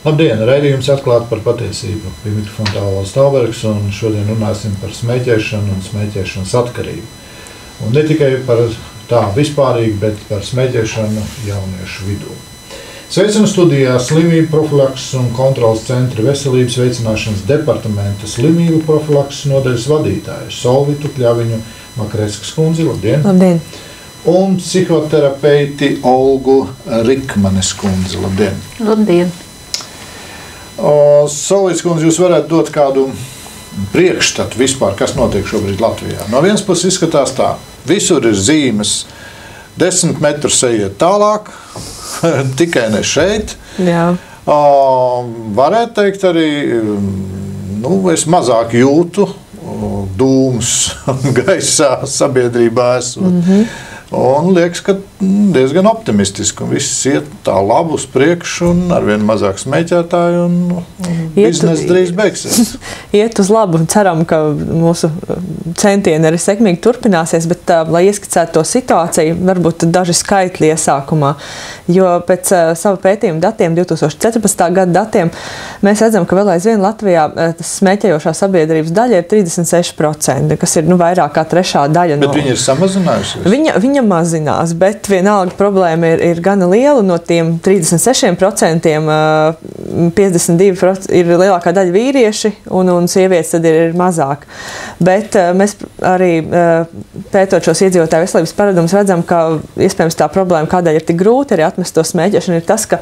Labdien, raidījums atklāt par patiesību. Pie mikrofona Tālvalds Talbergs, un šodien runāsim par smēķēšanu un smēķēšanas atkarību. Un ne tikai par tā vispārīgi, bet par smēķēšanu jauniešu vidū. Sveicam studijā Slimību profilakses un kontrolas centra veselības veicināšanas departamenta slimību profilakses nodaļas vadītāju Solvitu Pļaviņu Makreckas kundzi. Labdien! Labdien! Un psihoterapeiti Olgu Rikmanes kundzi. Labdien! Labdien! Solvits kundze, jūs varētu dot kādu priekšstatu vispār, kas notiek šobrīd Latvijā. No vienas puses izskatās tā, visur ir zīmes, 10 metrus ejiet tālāk, tikai ne šeit. Jā. Varētu teikt arī, es mazāk jūtu dūmus gaisā sabiedrībā esot. Un liekas, ka diezgan optimistiski, un viss iet tā labi uz priekšu, un arvien mazāk smēķētāju, un biznesa drīz beigsies. Iet uz labu, un ceram, ka mūsu centieni arī sekmīgi turpināsies, bet, lai ieskicētu to situāciju, varbūt daži skaitļi iesākumā, jo pēc sava pētījuma datiem, 2014. gada datiem, mēs redzam, ka vēl aizvien Latvijā tas smēķējošā sabiedrības daļa ir 36%, kas ir vairāk kā trešā daļa. Bet viņi ir samazinājusies? Viņa mazinās, bet vienalga problēma ir gana liela. No tiem 36% 52% ir lielākā daļa vīrieši, un sievietes tad ir mazāk. Bet mēs arī pētot šos iedzīvotāju veselības paradumus redzam, ka iespējams tā problēma, kādēļ ir tik grūti arī atmest to smēķēšanu, ir tas, ka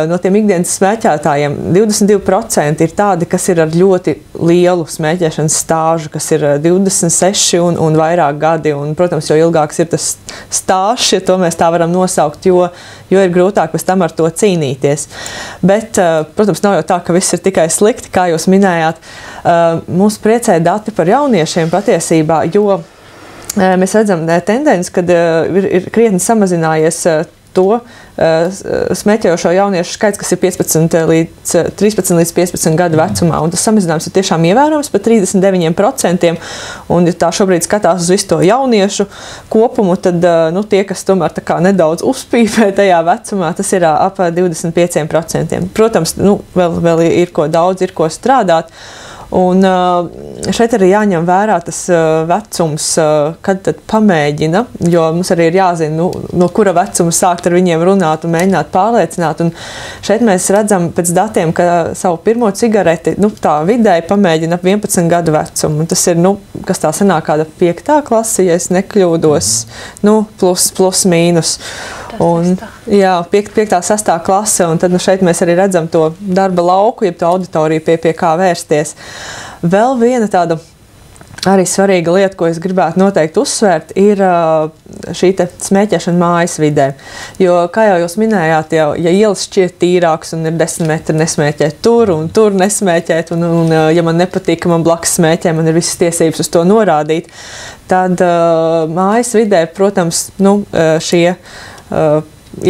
no tiem ikdienas smēķētājiem 22% ir tādi, kas ir ar ļoti lielu smēķēšanas stāžu, kas ir 26 un vairāk gadi, un, protams, jo ilgāks ir tas stāsts, ja to mēs tā varam nosaukt, jo ir grūtāk pēc tam ar to cīnīties. Bet, protams, nav jau tā, ka viss ir tikai slikti, kā jūs minējāt. Mūs priecē dati par jauniešiem patiesībā, jo mēs redzam tendenci, kad ir krietni samazinājies to smēķējošo jauniešu skaits, kas ir 13 līdz 15 gadu vecumā. Un tas samazinājums ir tiešām ievērojams par 39%. Un, ja tā šobrīd skatās uz visu to jauniešu kopumu, tad tie, kas tomēr tā kā nedaudz uzpīpē tajā vecumā, tas ir ap 25%. Protams, vēl ir ko daudz, ir ko strādāt. Un šeit arī jāņem vērā tas vecums, kad tad pamēģina, jo mums arī ir jāzina, no kura vecuma sākt ar viņiem runāt un mēģināt pārliecināt. Un šeit mēs redzam pēc datiem, ka savu pirmo cigareti, tā vidēji pamēģina ap 11 gadu vecumu. Un tas ir, kas tā sanāk kāda 5. klase, ja es nekļūdos, plus mīnus. Un, jā, 5. 6. klase, un tad šeit mēs arī redzam to darba lauku, jeb to auditoriju pie kā vērsties. Vēl viena tāda arī svarīga lieta, ko es gribētu noteikti uzsvērt, ir šī te smēķēšana mājas vidē. Jo, kā jau jūs minējāt, ja ielas šķiet tīrāks un ir 10 metri nesmēķēt tur un tur nesmēķēt, un ja man nepatīk, ka man blakus smēķē, man ir visas tiesības uz to norādīt, tad mājas vidē, protams, šie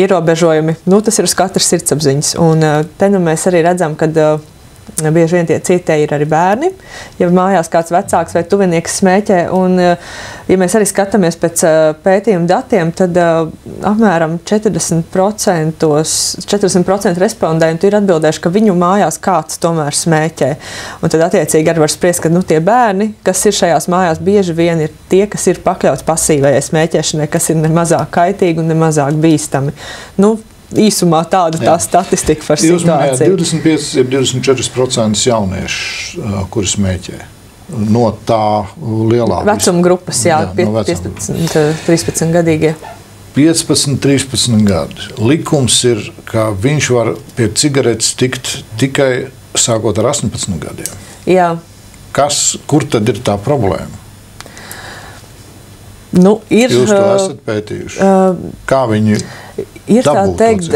ierobežojumi, tas ir uz katras sirdsapziņas. Un te mēs arī redzam, ka bieži vien tie cietēji ir arī bērni, ja mājās kāds vecāks vai tuvinieks smēķē. Un, ja mēs arī skatāmies pēc pētījuma datiem, tad apmēram 40% respondentu ir atbildējuši, ka viņu mājās kāds tomēr smēķē. Un tad attiecīgi arī var spriest, ka tie bērni, kas ir šajās mājās, bieži vien ir tie, kas ir pakļauts pasīvajai smēķēšanai, kas ir nemazāk kaitīgi un nemazāk bīstami. Īsumā tāda tā statistika par situāciju. Jūs minējāt 25–24% jauniešu, kuri smēķē. No tā lielā vecuma grupas, 15–13 gadīgie. 15–13 gadi. Likums ir, ka viņš var pie cigaretes tikt tikai sākot ar 18 gadiem. Jā. Kur tad ir tā problēma? Jūs to esat pētījuši. Kā viņi ir tā teikt,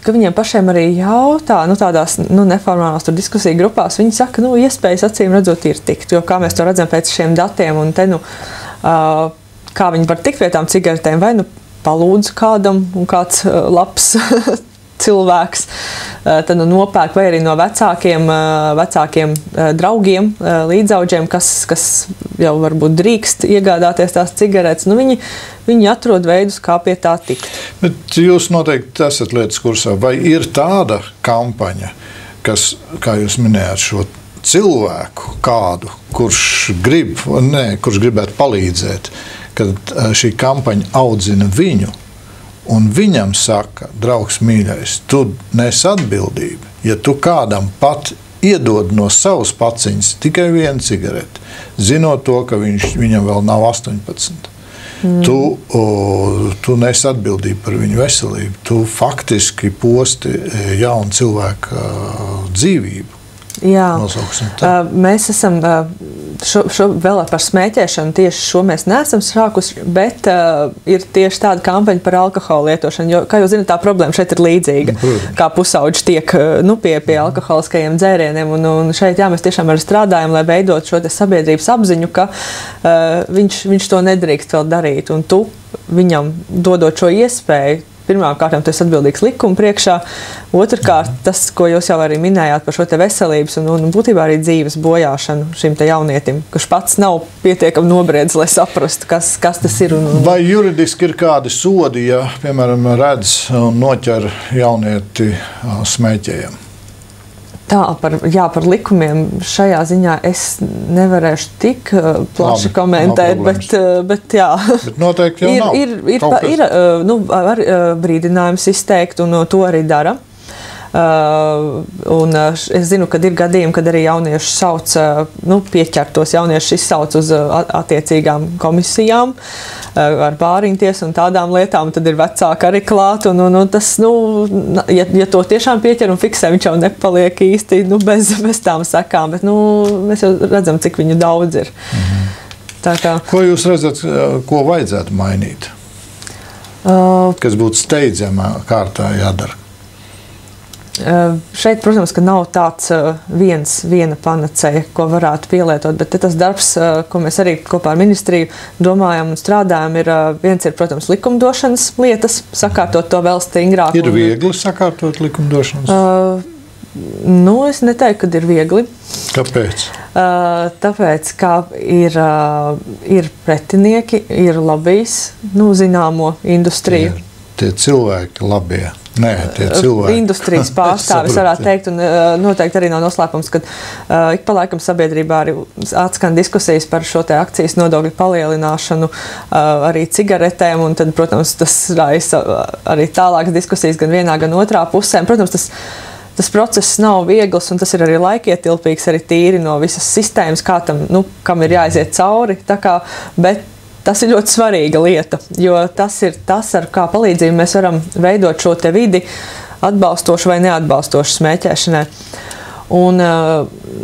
ka viņiem pašiem arī jautā, tādās neformālās diskusiju grupās, viņi saka, iespējas acīm redzot ir tikt, jo kā mēs to redzam pēc šiem datiem, un te, kā viņi var tikt pie tām cigaretēm, vai palūdz kādam, un kāds labs cilvēks tad nopērk, vai arī no vecākiem draugiem, līdzaudžiem, kas jau varbūt drīkst iegādāties tās cigaretes. Nu, viņi atrod veidus, kā pie tā tikt. Bet jūs noteikti esat lietas kursā. Vai ir tāda kampaņa, kas, kā jūs minējāt, šo cilvēku kādu, kurš gribētu palīdzēt, kad šī kampaņa audzina viņu, un viņam saka, draugs mīļais, tu nes atbildību, ja tu kādam pat iedod no savas paciņas tikai vienu cigareti, zinot to, ka viņam vēl nav 18. Tu nes atbildību par viņu veselību. Tu faktiski posti jaunu cilvēku dzīvību. Jā, mēs esam vēl par smēķēšanu, tieši šo mēs neesam sākuši, bet ir tieši tāda kampaņa par alkohola lietošanu, jo, kā jūs zināt, tā problēma šeit ir līdzīga, kā pusauģi tiek pie alkoholiskajiem dzērieniem, un šeit mēs tiešām arī strādājam, lai veidot šo te sabiedrības apziņu, ka viņš to nedrīkst vēl darīt, un tu viņam dodot šo iespēju. Pirmkārt, tu esi atbildīgs likuma priekšā. Otrkārt, tas, ko jūs jau arī minējāt par šo te veselības un būtībā arī dzīves bojāšanu šim te jaunietim, kurš pats nav pietiekami nobriedzis, lai saprastu, kas tas ir. Vai juridiski ir kādi sodi, ja, piemēram, redz un noķer jaunieti smēķējam? Par likumiem šajā ziņā es nevarēšu tik plaši komentēt, bet jā. Bet noteikti jau nav. Ir brīdinājums izteikt, un to arī dara. Un es zinu, ka ir gadījumi, kad arī jaunieši sauc, pieķertos jaunieši izsauc uz attiecīgām komisijām ar bāriņtiesu un tādām lietām, un tad ir vecāki arī klāt, un tas, ja to tiešām pieķer un fiksē, viņš jau nepaliek īsti bez tām sekām, bet mēs jau redzam, cik viņu daudz ir. Tā kā. Ko jūs redzat, ko vajadzētu mainīt? Kas būtu steidzamā kārtā jādara? Šeit, protams, ka nav tāds viena panacēja, ko varētu pielietot, bet tas darbs, ko mēs arī kopā ar ministriju domājam un strādājam, viens ir, protams, likumdošanas lietas, sakārtot to vēl stingrāk. Ir viegli sakārtot likumdošanas? Es neteiktu, ka ir viegli. Kāpēc? Tāpēc, ka ir pretinieki, ir lobbijs, zināmo industriju. Tie cilvēki labie. Nē, tie cilvēki. Industrijas pārstāvis varētu teikt, un noteikti arī nav noslēpums, ka ik pa laikam sabiedrībā arī atskan diskusijas par šo te akcijas nodokļu palielināšanu arī cigaretēm, un tad, protams, tas raisa arī tālākas diskusijas gan vienā, gan otrā pusē. Protams, tas process nav viegls, un tas ir arī laikietilpīgs, arī tīri no visas sistēmas, kā tam, kam ir jāiziet cauri, bet tas ir ļoti svarīga lieta, jo tas ir tas, ar kā palīdzību mēs varam veidot šo te vidi atbalstošu vai neatbalstošu smēķēšanai. Un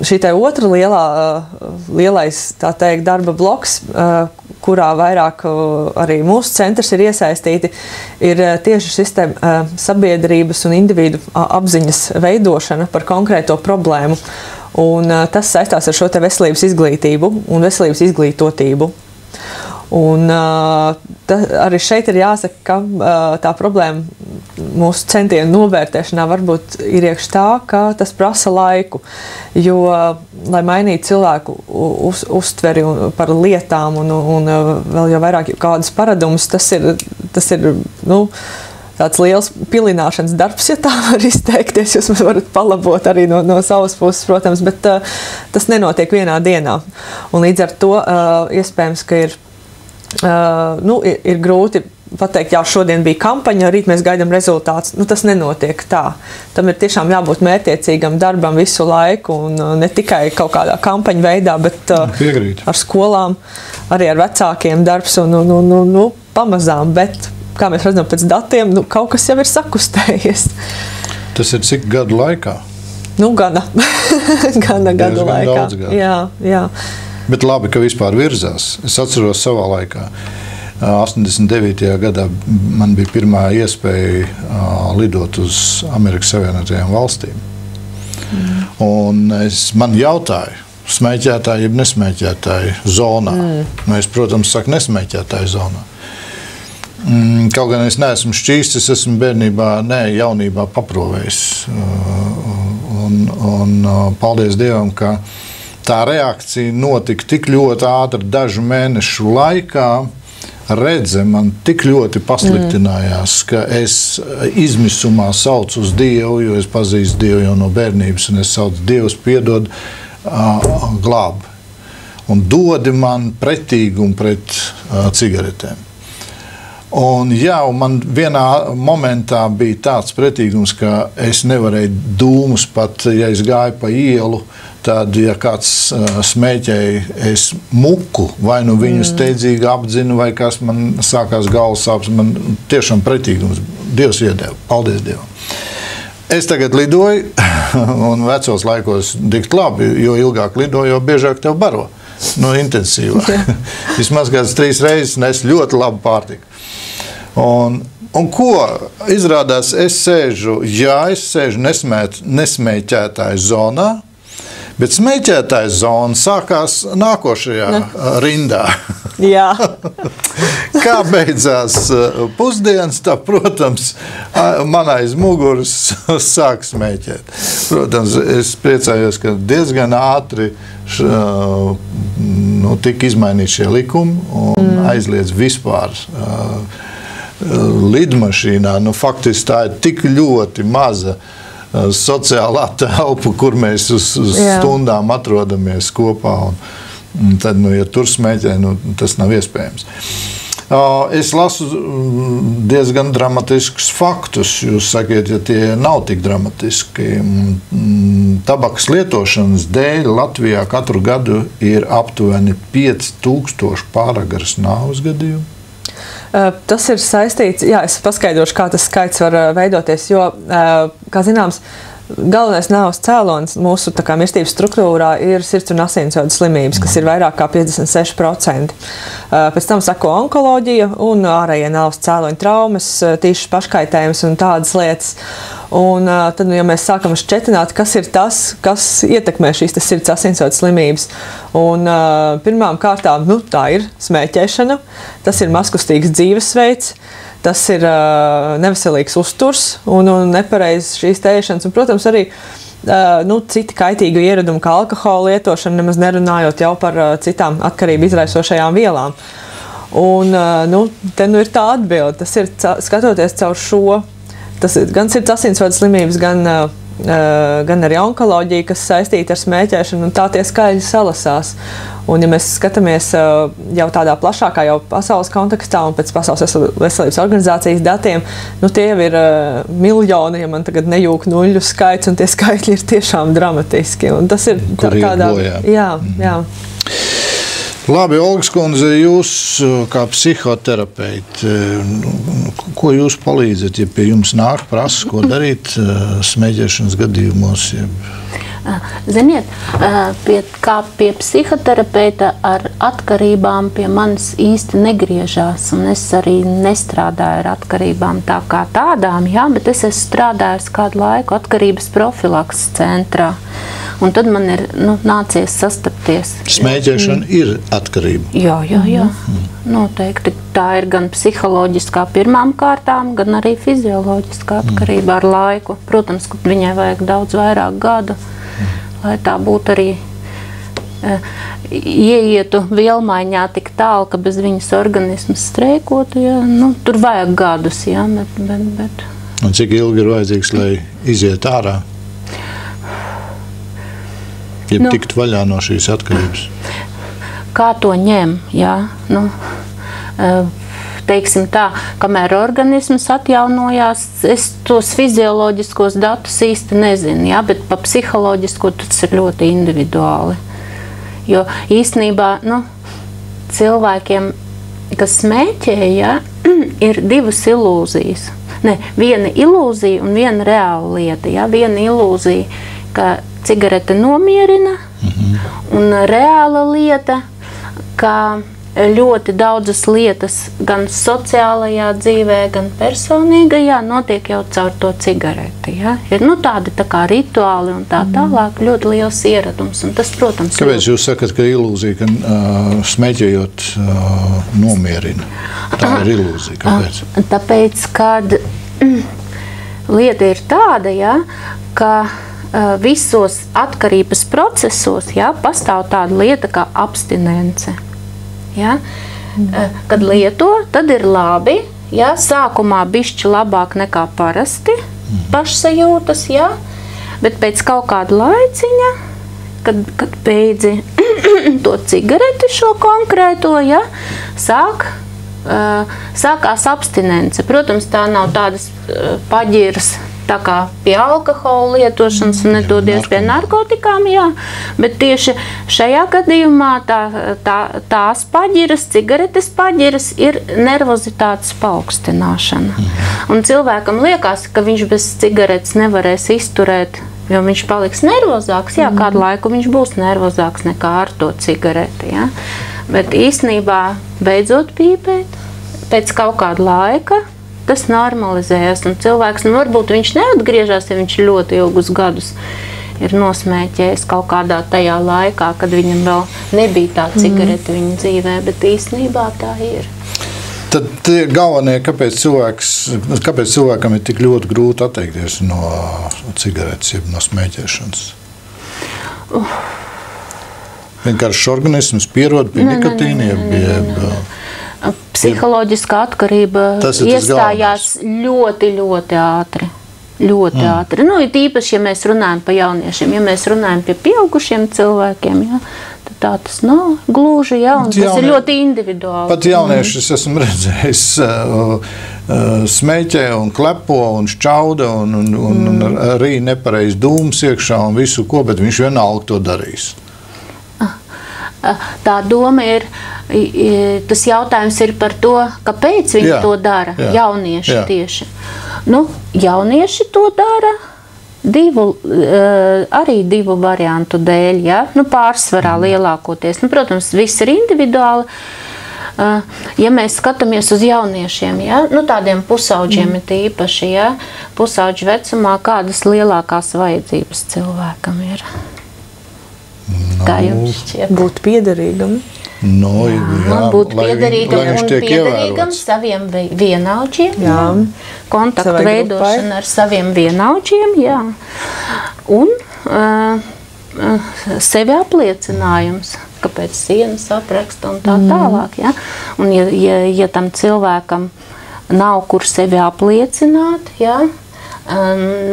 šī te otra lielais, tā teikt, darba bloks, kurā vairāk arī mūsu centrs ir iesaistīti, ir tieši šis te sabiedrības un individu apziņas veidošana par konkrēto problēmu. Un tas saistās ar šo te veselības izglītību un veselības izglītotību. Un arī šeit ir jāsaka, ka tā problēma mūsu centienu novērtēšanā varbūt ir iekš tā, ka tas prasa laiku, jo, lai mainītu cilvēku uztveri par lietām un vēl jau vairāk kādus paradumus, tas ir tāds liels pilināšanas darbs, ja tā var izteikties. Jūs varat palabot arī no savas puses, protams, bet tas nenotiek vienā dienā. Un līdz ar to iespējams, ka ir grūti pateikt, jā, šodien bija kampaņa, rīt mēs gaidām rezultātus. Tas nenotiek tā. Tam ir tiešām jābūt mērķiecīgam darbam visu laiku, un ne tikai kaut kādā kampaņu veidā, bet ar skolām, arī ar vecākiem darbs un pamazām, bet, kā mēs redzam pēc datiem, kaut kas jau ir sakustējies. Tas ir cik gadu laikā? Gana gadu laikā. Daudz gadu. Jā. Bet labi, ka vispār virzās. Es atceros savā laikā. 89. gadā man bija pirmā iespēja lidot uz Amerikas Savienotajām valstīm. Un man jautāja, smēķētāji, jeb nesmēķētāji zonā. Es, protams, saku nesmēķētāji zonā. Kaut gan es neesmu šķīstis, esmu jaunībā paprovējis. Un paldies Dievam, ka tā reakcija notika tik ļoti ātri dažu mēnešu laikā. Redze man tik ļoti pasliktinājās, ka es izmisumā saucu uz Dievu, jo es pazīstu Dievu jau no bērnības, un es saucu Dievs piedod, glāb. Un dodi man pretīgumu pret cigaretēm. Un man vienā momentā bija tāds pretīgums, ka es nevarēju dūmus pat, ja es gāju pa ielu, tad, ja kāds smēķēja, es muku, vai nu viņu steidzīgi apdzinu, vai kas man sākās galvas sāpes, man tiešām pretīgums. Dievs iedeva. Paldies Dievam. Es tagad lidoju, un vecos laikos dikt labi, jo ilgāk lidoju, jo biežāk tev baro. Intensīvāk. Vismaz kāds 3 reizes nes ļoti labu pārtiku. Un ko izrādās, es sēžu nesmēķētāju zonā, bet smēķētāju zona sākās nākošajā rindā. Jā. Kā beidzās pusdienas, tā, protams, man aiz muguras sāk smēķēt. Protams, es priecājos, ka diezgan ātri tika izmainīti šie likumi un aizliedz vispār lidmašīnā. Faktiski tā ir tik ļoti maza sociālā telpa, kur mēs uz stundām atrodamies kopā. Un tad, ja tur smēķē, tas nav iespējams. Es lasu diezgan dramatiskus faktus. Jūs sakiet, ja tie nav tik dramatiski. Tabakas lietošanas dēļ Latvijā katru gadu ir aptuveni 5000 pāragaras nāves gadījumu. Tas ir saistīts, es paskaidrošu, kā tas skaits var veidoties, jo, kā zināms, galvenais nāves cēlonis mūsu mirstības struktūrā ir sirds un asinsvadu slimības, kas ir vairāk kā 56%. Pēc tam sako onkoloģija un ārējie nāves cēloņi traumas, tīšas paškaitējums un tādas lietas. Un tad, ja mēs sākam šķetināt, kas ir tas, kas ietekmē šīs sirds asinsvadu slimības. Un pirmām kārtām, tā ir smēķēšana, tas ir mazkustīgs dzīvesveids, tas ir neveselīgs uzturs un nepareizs šīs ēšanas. Un, protams, arī citi kaitīgi ieradumi, kā alkohola lietošana, nemaz nerunājot jau par citām atkarību izraisošajām vielām. Un te ir tā atbilde. Tas ir skatoties caur šo. Tas ir gan sirds asinsvadu slimības, gan arī onkoloģija, kas saistīta ar smēķēšanu, un tā tie skaļi salasās. Un, ja mēs skatāmies jau tādā plašākā jau pasaules kontekstā un pēc Pasaules veselības organizācijas datiem, tie jau ir miljoni, ja man tagad nejūk nuļu skaits, un tie skaitļi ir tiešām dramatiski. Un tas ir tādā... Jā. Labi, Olgas kundze, jūs kā psihoterapeiti, ko jūs palīdzat, ja pie jums nāk prasa, ko darīt smēķēšanas gadījumos? Ziniet, kā pie psihoterapeita ar atkarībām pie manis īsti negriežās, un es arī nestrādāju ar atkarībām tā kā tādām, bet es esmu strādājis kādu laiku atkarības profilakses centrā. Un tad man ir nācies sastapties. Smēķēšana ir atkarība? Jā. Noteikti. Tā ir gan psiholoģiskā pirmām kārtām, gan arī fizioloģiskā atkarība ar laiku. Protams, ka viņai vajag daudz vairāk gadu, lai tā būtu arī ieietu vielmaiņā tik tālu, ka bez viņas organisms streikotu. Tur vajag gadus, bet... Un cik ilgi ir vajadzīgs, lai iziet ārā? Ja tikt vaļā no šīs atkarības? Kā to ņem, teiksim tā, kamēr organisms atjaunojās, es tos fizioloģiskos datus īsti nezinu, bet pa psiholoģisko tas ir ļoti individuāli. Jo īstenībā, cilvēkiem, kas smēķē, ir divas ilūzijas. Viena ilūzija un viena reāla lieta. Viena ilūzija, ka cigarete nomierina, un reāla lieta, ka ļoti daudzas lietas gan sociālajā dzīvē, gan personīgajā notiek jau caur to cigareti. Ja? Ir tādi tā kā rituāli un tā tālāk ļoti liels ieradums. Un tas, protams, kāpēc jūs sakat, ka ilūzija, ka smēķējot nomierina? Tā ir ilūzija. Kāpēc? Tāpēc, kad lieta ir tāda, ja, ka visos atkarības procesos pastāv tāda lieta kā abstinence. Ja? Kad lieto, tad ir labi, ja? Sākumā bišķi labāk nekā parasti pašsajūtas, ja? Bet pēc kaut kāda laiciņa, kad beidzi to cigareti šo konkrēto, ja? Sākās abstinence. Protams, tā nav tādas paģiras, tā kā pie alkohola lietošanas un nedodies pie narkotikām, jā. Bet tieši šajā gadījumā tās paģiras, cigaretes paģiras ir nervozitātes paaugstināšana. Un cilvēkam liekas, ka viņš bez cigaretes nevarēs izturēt, jo viņš paliks nervozāks, jā, kādu laiku viņš būs nervozāks nekā ar to cigareti, jā. Bet īstenībā, beidzot pīpēt, pēc kaut kāda laika, tas normalizējas, un cilvēks, varbūt viņš neatgriežas, ja viņš ļoti ilgus gadus ir nosmēķējis kaut kādā tajā laikā, kad viņam vēl nebija tā cigarete viņa dzīvē, bet īstenībā tā ir. Tad tie galvenie, kāpēc cilvēkam ir tik ļoti grūti atteikties no cigaretes, jeb no smēķēšanas? Vienkārši organisms pierod pie nikotīna, psiholoģiskā atkarība iestājās ļoti, ļoti ātri. Ļoti ātri. Ir īpaši, ja mēs runājam par jauniešiem, ja mēs runājam pie pieaugušiem cilvēkiem, ja, tad tā tas nav gluži, ja, un tas ir ļoti individuāli. Pat jaunieši es esmu redzējis smēķē un klepo un šķauda un arī nepareiz dūmus iekšā un visu ko, bet viņš vienalga to darīs. Tā doma ir, tas jautājums ir par to, kāpēc viņi to dara, jaunieši tieši. Jaunieši to dara arī divu variantu dēļ, ja? Pārsvarā lielākoties. Protams, viss ir individuāli. Ja mēs skatāmies uz jauniešiem, ja? Tādiem pusauģiem ir īpaši, ja? Pusauģu vecumā, kādas lielākās vajadzības cilvēkam ir? Kā jums šķiet? Būt piederīgam. Būt piederīgam saviem vienaudžiem, kontaktu veidošana ar saviem vienaudžiem, un sevi apliecinājums, kāpēc sienas apraksta un tā tālāk. Ja? Un ja tam cilvēkam nav kur sevi apliecināt,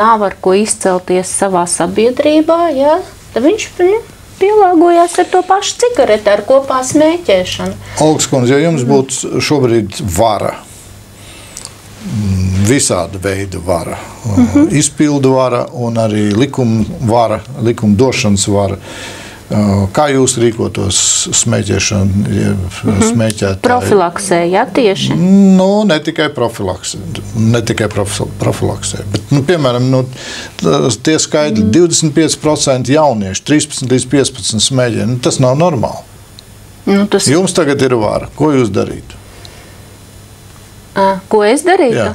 nav ar ko izcelties savā sabiedrībā, tad viņš pielāgojās ar to pašu cigareti, ar kopā smēķēšanu. Olgas kundze, ja jums būtu šobrīd vara, visāda veida vara, izpildu vara un arī likuma došanas vara, kā jūs rīkotos smēķēšanu, smēķētāji? Profilaksē, tieši? Ne tikai profilaksē, bet, piemēram, tie skaidri 25% jaunieši, 13 līdz 15 smēķē, tas nav normāli. Jums tagad ir vara, ko jūs darītu? Ko es darītu?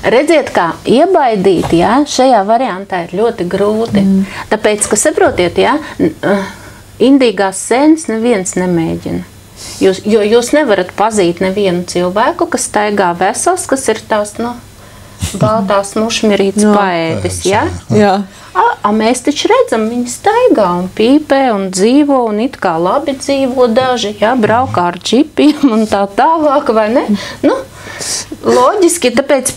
Redziet, kā iebaidīt, šajā variantā ir ļoti grūti. Tāpēc, ka saprotiet, indīgās sēnes neviens nemēģina. Jo jūs nevarat pazīt nevienu cilvēku, kas staigā vesels, kas ir tās, baltās mušmirītas paēdis, mēs taču redzam, viņi staigā un pīpē un dzīvo un it kā labi dzīvo daži, braukā ar džipiem un tā tālāk, vai ne? Loģiski, tāpēc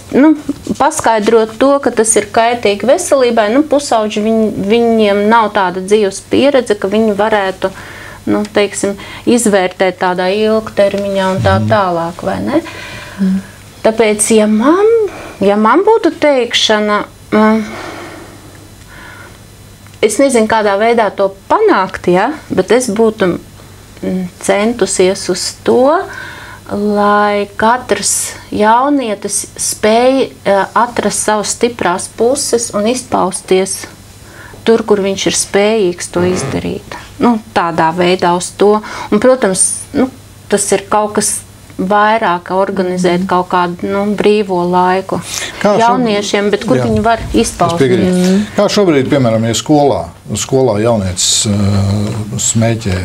paskaidrot to, ka tas ir kaitīgi veselībai, pusauģi viņiem nav tāda dzīves pieredze, ka viņi varētu, teiksim, izvērtēt tādā ilgtermiņā un tā tālāk, vai ne? Tāpēc, ja man būtu teikšana, es nezinu, kādā veidā to panākt, bet es būtu centusies uz to, lai katrs jaunietis spēj atrast savas stiprās puses un izpausties tur, kur viņš ir spējīgs to izdarīt. tādā veidā uz to. Un, protams, tas ir kaut kas vairāk organizēt kaut kādu brīvo laiku jauniešiem, bet kur viņi var izpausties. Kā šobrīd, piemēram, ja skolā jaunietis smēķē,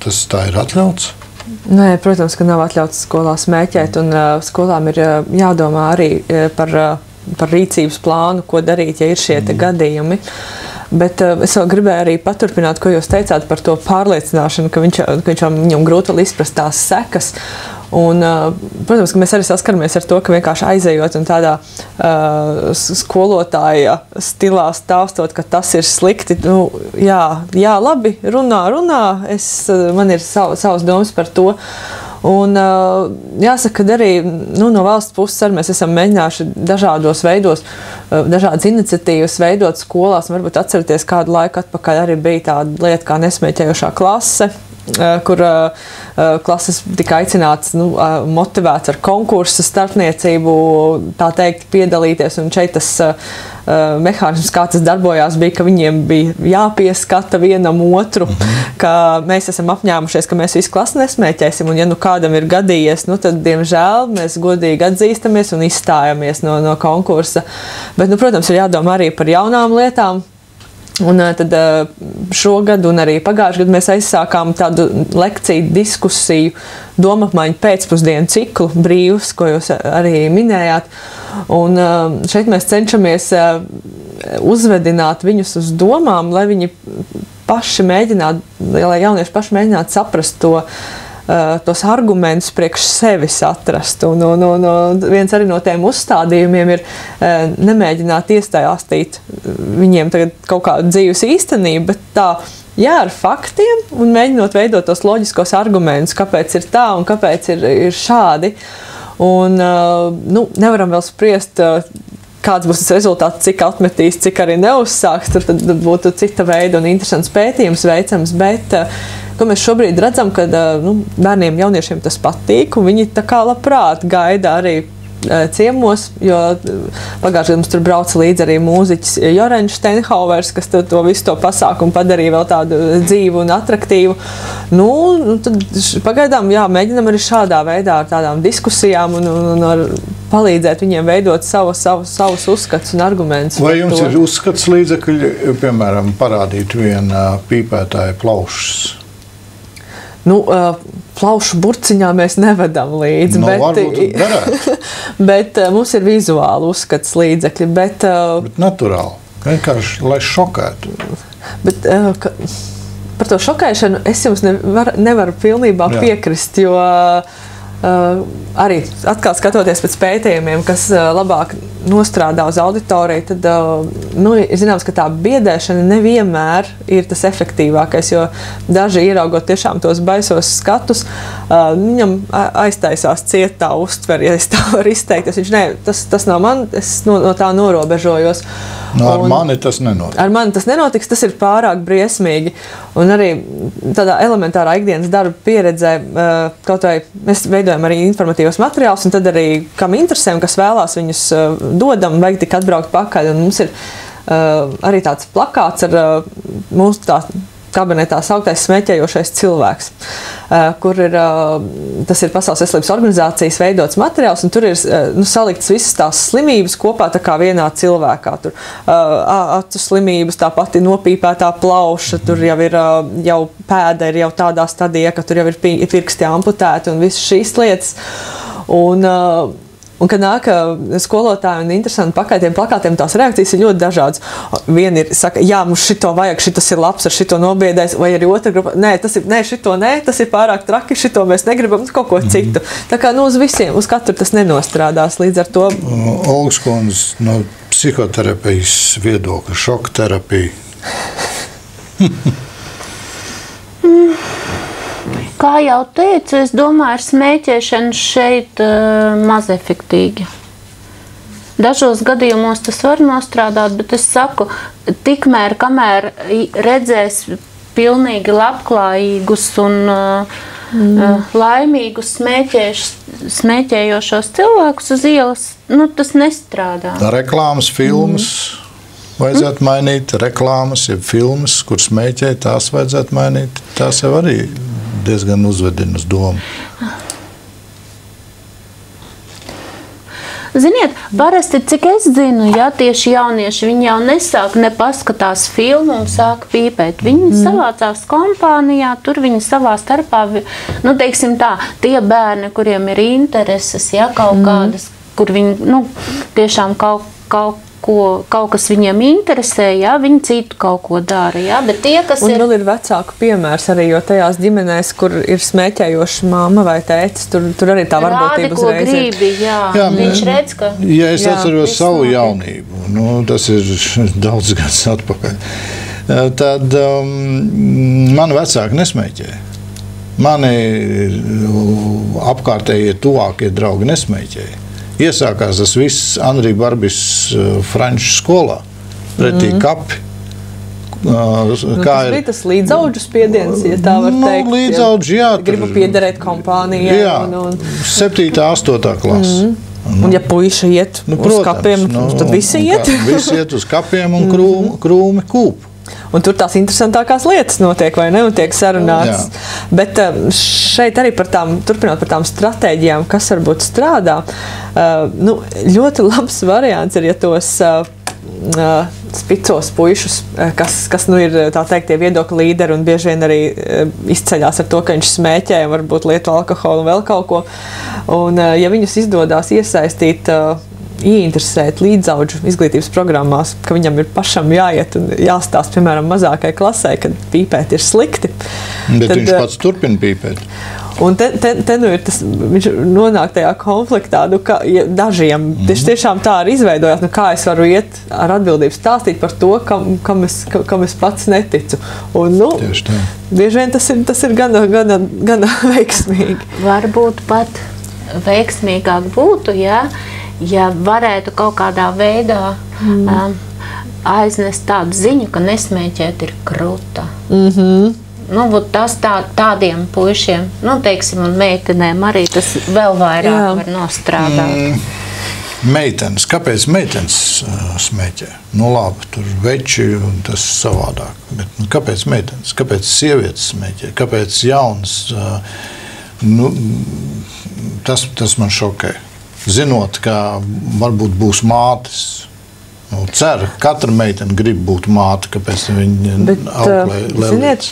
tas tā ir atļauts? Nē, protams, ka nav atļauts skolā smēķēt, un skolām ir jādomā arī par rīcības plānu, ko darīt, ja ir šie te gadījumi. Bet es vēl gribēju arī paturpināt, ko jūs teicāt par to pārliecināšanu, ka viņam grūti vēl izprast tās sekas. Un, protams, ka mēs arī saskaramies ar to, ka vienkārši aizejot un tādā skolotāja stilā stāstot, ka tas ir slikti. Jā, labi, runā, man ir savas domas par to. Un jāsaka, ka arī no valsts puses arī mēs esam mēģinājuši dažādos veidos, dažādas iniciatīvas veidot skolās. Varbūt atceraties, kādu laiku atpakaļ arī bija tāda lieta kā nesmēķējošā klase, kur klases tika aicināts, motivēts ar konkursu starpniecību, tā teikt, piedalīties. Un šeit tas mehānisms, kā tas darbojās, bija, ka viņiem bija jāpieskata vienam otru, ka mēs esam apņēmušies, ka mēs visu klasi nesmēķēsim, un ja kādam ir gadījies, tad, diemžēl, mēs godīgi atzīstamies un izstājamies no konkursa. Bet, protams, ir jādomā arī par jaunām lietām. Un tad šogad un arī pagājušajā gadā mēs aizsākām tādu lekciju, diskusiju, domapmaiņu pēcpusdienu ciklu brīvs, ko jūs arī minējāt. Un šeit mēs cenšamies uzvedināt viņus uz domām, lai viņi paši mēģinātu, lai jaunieši paši mēģinātu saprast tos argumentus priekš sevis atrast. Un viens arī no tiem uzstādījumiem ir nemēģināt iestāstīt viņiem tagad kaut kādu dzīves īstenību, bet tā, ar faktiem un mēģinot veidot tos loģiskos argumentus, kāpēc ir tā un kāpēc ir šādi. Un nevaram vēl spriest, kāds būs tas rezultāts, cik atmetīs, cik arī neuzsāks, tur tad būtu cita veida un interesants pētījums veicams, bet ko mēs šobrīd redzam, ka bērniem, jauniešiem tas patīk, un viņi tā kā labprāt gaida arī ciemos, jo pagājušajā gadā mums tur brauca līdzi arī mūziķis Jorens Stenhauvers, kas to visu to pasākumu padarīja vēl tādu dzīvu un atraktīvu. Tad pagaidām, mēģinam arī šādā veidā ar tādām diskusijām un ar palīdzēt viņiem veidot savus uzskatus un argumentus. Vai jums ir uzskats līdzekļi, piemēram, parādīt viena pīpētāja plaušas? Plaušu burciņā mēs nevedam līdzi, bet mums ir vizuāli uzskats līdzekļi. Bet naturāli, vienkārši, lai šokētu. Bet par to šokēšanu es jums nevaru pilnībā piekrist, jo arī atkal skatoties pēc pētījumiem, kas labāk nostrādā uz auditoriju, tad ir zināms, ka tā biedēšana nevienmēr ir tas efektīvākais, jo daži ieraugot tiešām tos baisos skatus, viņam aiztaisās cietā uztver, ja es tā varu izteikt. Tas nav man, es no tā norobežojos. Ar mani tas nenotiks. Ar mani tas nenotiks, tas ir pārāk briesmīgi. Un arī tādā elementārā ikdienas darba pieredzē, kaut vai mēs veidojam arī informatīvos materiālus, un tad arī, kam interesē un kas vēlās, viņus dodam, vajag tik atbraukt pakaļ. Un mums ir arī tāds plakāts ar mūsu tā kabinetā sauktais smēķējošais cilvēks, kur tas ir Pasaules veselības organizācijas veidots materiāls, un tur ir saliktas visas tās slimības kopā tā kā vienā cilvēkā. Tur acu slimības, tā pati nopīpētā plauša, tur jau ir jau pēda ir jau tādā stadijā, ka tur jau ir pirksti amputēti un visas šīs lietas. Un, kad nāk skolotāji un interesanti pakaļ tiem plakātiem, tās reakcijas ir ļoti dažādas. Viena saka, jā, mums šito vajag, šitas ir labs, ar šito nobiedēs, vai arī otra grupa, šito nē, tas ir pārāk traki, šito mēs negribam, kaut ko citu. Tā kā uz visiem, uz katru tas nenostrādās līdz ar to. Olgas kundze, no psihoterapijas viedokļa, šoka terapija. Kā jau teicu, es domāju, ar smēķēšanu šeit maz efektīgi. Dažos gadījumos tas var nostrādāt, bet es saku, tikmēr, kamēr redzēs pilnīgi labklājīgus un laimīgus smēķējošos cilvēkus uz ielas, tas nestrādā. Reklāmas filmas. vajadzētu mainīt, reklāmas, jeb filmas, kur smēķē, tās vajadzētu mainīt. Tās jau arī diezgan uzvedina uz domu. Ziniet, parasti, cik es zinu, ja tieši jaunieši, viņi jau nesāk, nepaskatās filmu un sāk pīpēt. Viņi savācās kompānijā, tur viņi savā starpā, nu, teiksim tā, tie bērni, kuriem ir intereses, ja, kaut kādas, kur viņi, nu, tiešām kaut kas viņiem interesē, ja, viņi citu kaut ko dara, ja, bet tie, kas un vēl ir vecāku piemērs arī, jo tajās ģimenēs, kur ir smēķējoša mamma vai tētis, tur arī tā varbūtība uzreiz ir. Gribi, jā, viņš redz, ka... Ja es atceros savu jaunību, nu, tas ir daudz gadus atpakaļ, tad mani vecāki nesmēķē. Mani apkārtējie tuvākie draugi nesmēķēja. Iesākās tas viss Andrija Barbis franču skolā, pretī kapi. Tas bija tas līdzaudžu spiediens, ja tā var teikt. Līdzaudžu, jā. Gribu piederēt kompānijai. Jā, 7. 8. klasa. Un ja puiša iet uz kapiem, tad visi iet? Visi iet uz kapiem un krūmi kūp. Un tur tās interesantākās lietas notiek, vai ne, un tiek sarunāts. Bet šeit arī turpinot par tām stratēģijām, kas varbūt strādā, nu, ļoti labs variants ir, ja tos spicos puišus, kas nu ir, tā teikt, tie viedokļu līderi un bieži vien arī izceļās ar to, ka viņš smēķē, varbūt lieto alkoholu un vēl kaut ko. Un ja viņus izdodās iesaistīt, ieinteresēt līdzaudžu izglītības programmās, ka viņam ir pašam jāiet un jāstāst, piemēram, mazākai klasē, kad pīpēt ir slikti. Bet tad, viņš pats turpina pīpēt. Un te nu ir tas, viņš nonāk tajā konfliktā, nu, ka ja dažiem tiešām tā arī izveidojās, nu, kā es varu iet ar atbildību stāstīt par to, kam es pats neticu. Un, nu, bieži vien tas ir gana veiksmīgi. Varbūt pat veiksmīgāk būtu, ja varētu kaut kādā veidā aiznest tādu ziņu, ka nesmēķēt ir kruta. Nu, tas tādiem puišiem, nu, teiksim, un meitenēm arī tas vēl vairāk var nostrādāt. Meitenes. Kāpēc meitenes smēķē? Nu, labi, tur veči un tas savādāk. Bet nu, kāpēc meitenes? Kāpēc sievietes smēķē? Kāpēc jaunas? Nu, tas man šokē. Zinot, ka varbūt būs mātes. Nu, ceru, katra meitene grib būt māte, kāpēc viņa auklē lēlītes.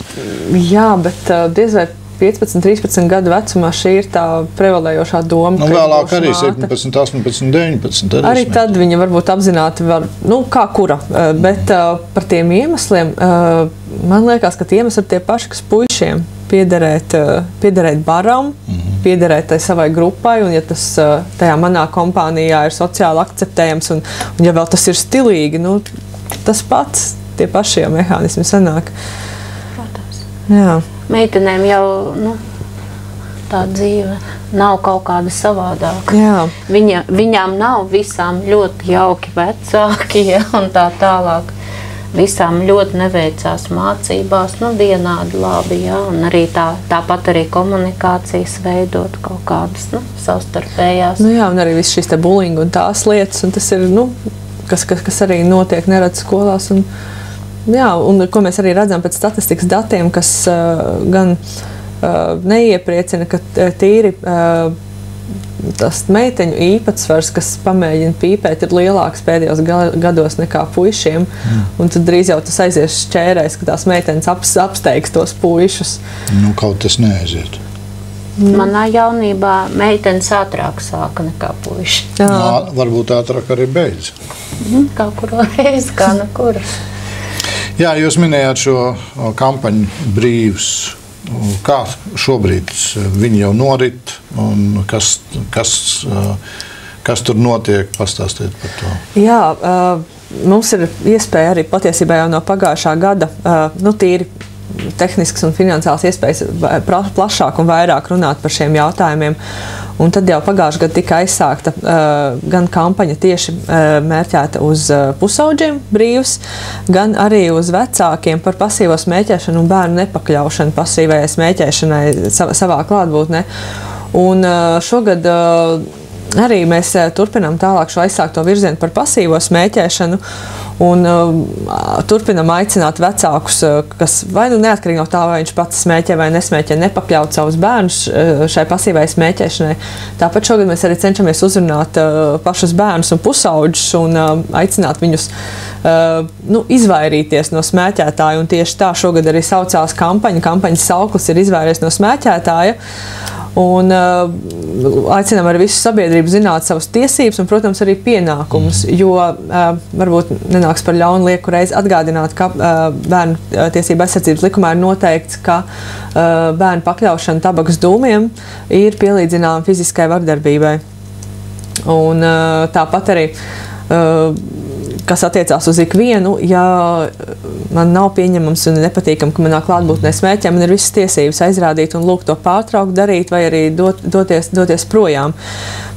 Jā, bet diez vai 15, 13 gadu vecumā šī ir tā prevalējošā doma. Nu, vēlāk arī 17, 18, 19. Arī tad viņa varbūt apzināti var, nu, kā kura. Bet par tiem iemesliem, man liekas, ka tie iemesli ir tie paši, kas puišiem piederēt baram, piederēt tai savai grupai, un ja tas tajā manā kompānijā ir sociāli akceptējams, un ja vēl tas ir stilīgi, nu, tas pats, tie pašie mehānismi sanāk. Protams. Jā. Meitenēm jau, nu, tā dzīve nav kaut kāda savādāka. Jā. Viņām nav visām ļoti jauki vecāki, un tā tālāk. Visām ļoti neveicās mācībās, nu, vienādi labi, un arī tāpat arī komunikācijas veidot kaut kādas, nu, savstarpējās. Nu jā, un arī viss šīs te bullying un tās lietas, un tas ir, nu, kas arī notiek neredz skolās, un jā, un ko mēs arī redzam pēc statistikas datiem, kas gan neiepriecina, ka tīri tas meiteņu īpatsvars, kas pamēģina pīpēt, ir lielāks pēdējos gados nekā puišiem. Un tad drīz jau tas aizies šķērēs, ka tās meitenes apsteigs tos puišus. Nu, kaut tas neaiziet. Manā jaunībā meitenes ātrāk sāka nekā puiši. Varbūt ātrāk arī beidz. Kaut kuru reizi, kā nekur. Jā, jūs minējāt šo kampaņu Brīvs. Kā šobrīd viņi jau norit un kas tur notiek? Pastāstiet par to. Jā, mums ir iespēja arī patiesībā jau no pagājušā gada, nu, tīri tehniskas un finansiāls iespējas plašāk un vairāk runāt par šiem jautājumiem. Un tad jau pagājušajā gadā tika aizsākta gan kampaņa tieši mērķēta uz pusauģiem Brīvs, gan arī uz vecākiem par pasīvo smēķēšanu un bērnu nepakļaušanu pasīvajai smēķēšanai savā klātbūtnē. Un šogad arī mēs turpinām tālāk šo aizsākto virzienu par pasīvo smēķēšanu un turpinām aicināt vecākus, kas vai nu neatkarīgi no tā, vai viņš pats smēķē vai nesmēķē, nepakļaut savus bērnus šai pasīvai smēķēšanai. Tāpat šogad mēs arī cenšamies uzrunāt pašus bērnus un pusauģus un aicināt viņus izvairīties no smēķētāja. Un tieši tā šogad arī saucās kampaņas sauklis ir izvairies no smēķētāja. Un aicinām arī visu sabiedrību zināt savas tiesības un, protams, arī pienākumus, jo varbūt nenāks par ļaunu lieku reizi atgādināt, ka bērnu tiesību aizsardzības likumā ir noteikts, ka bērnu pakļaušana tabakas dūmiem ir pielīdzināma fiziskai vardarbībai. Un tāpat arī kas attiecās uz ikvienu, ja man nav pieņemams un nepatīkam, ka manā klātbūtnē smēķē, man ir visas tiesības aizrādīt un lūgt to pārtraukt darīt vai arī doties projām.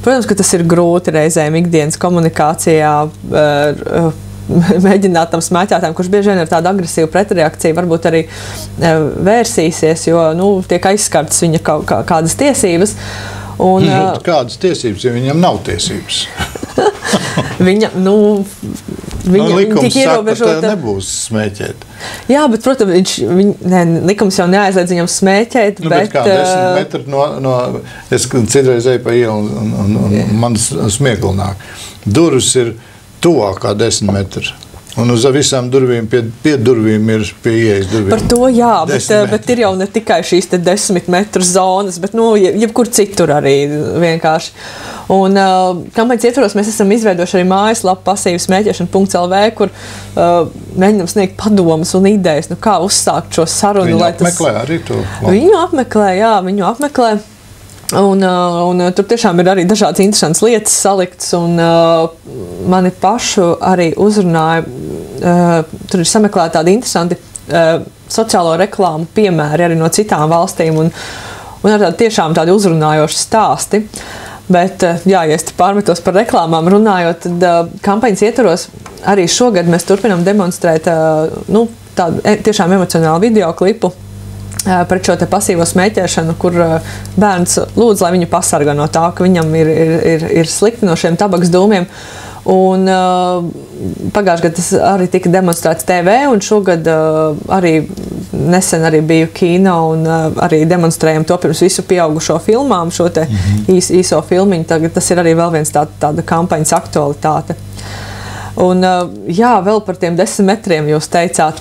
Protams, ka tas ir grūti reizēm ikdienas komunikācijā mēģināt tam smēķētājiem, kurš bieži vien ir tāda agresīva pretreakcija, varbūt arī vērsīsies, jo tiek aizskartas viņa kādas tiesības. Un, kādas tiesības, ja viņam nav tiesības? Viņa likums saka, ka tev nebūs smēķēt. Jā, bet, protams, likums jau neaizliedz viņam smēķēt, bet kā 10 metri no es citreiz eju pa ielu un man smieklnāk. Durvis ir tuvākā 10 metri. Un uz visām durvīm, pie durvīm ir pie ieejas durvīm. Par to jā, bet ir jau ne tikai šīs 10 metru zonas, bet jebkur citur arī vienkārši. Un kampaņas ietvaros mēs esam izveidojuši arī mājaslapu pasīvu smēķēšana.lv, kur mēģinām sniegt padomas un idejas, kā uzsākt šo sarunu. Viņu apmeklē arī to? Viņu apmeklē. Un tur tiešām ir arī dažādas interesantas lietas saliktas, un mani pašu arī uzrunāja, tur ir sameklēti tādi interesanti sociālo reklāmu piemēri arī no citām valstīm, un ar tiešām tādi uzrunājoši stāsti. Bet, ja es te pārmetos par reklāmām runājot, tad kampaņas ietvaros arī šogad mēs turpinām demonstrēt tādu tiešām emocionālu videoklipu pret šo te pasīvo smēķēšanu, kur bērns lūdz, lai viņu pasargā no tā, ka viņam ir slikti no šiem tabakas dūmiem. Un pagājušajā gadā tas arī tika demonstrēts TV, un šogad arī nesen arī biju kino un arī demonstrējam to pirms visu pieaugušo filmām, šo te īso filmiņu. Tagad tas ir arī vēl viens tāda kampaņas aktualitāte. Un vēl par tiem 10 metriem jūs teicāt.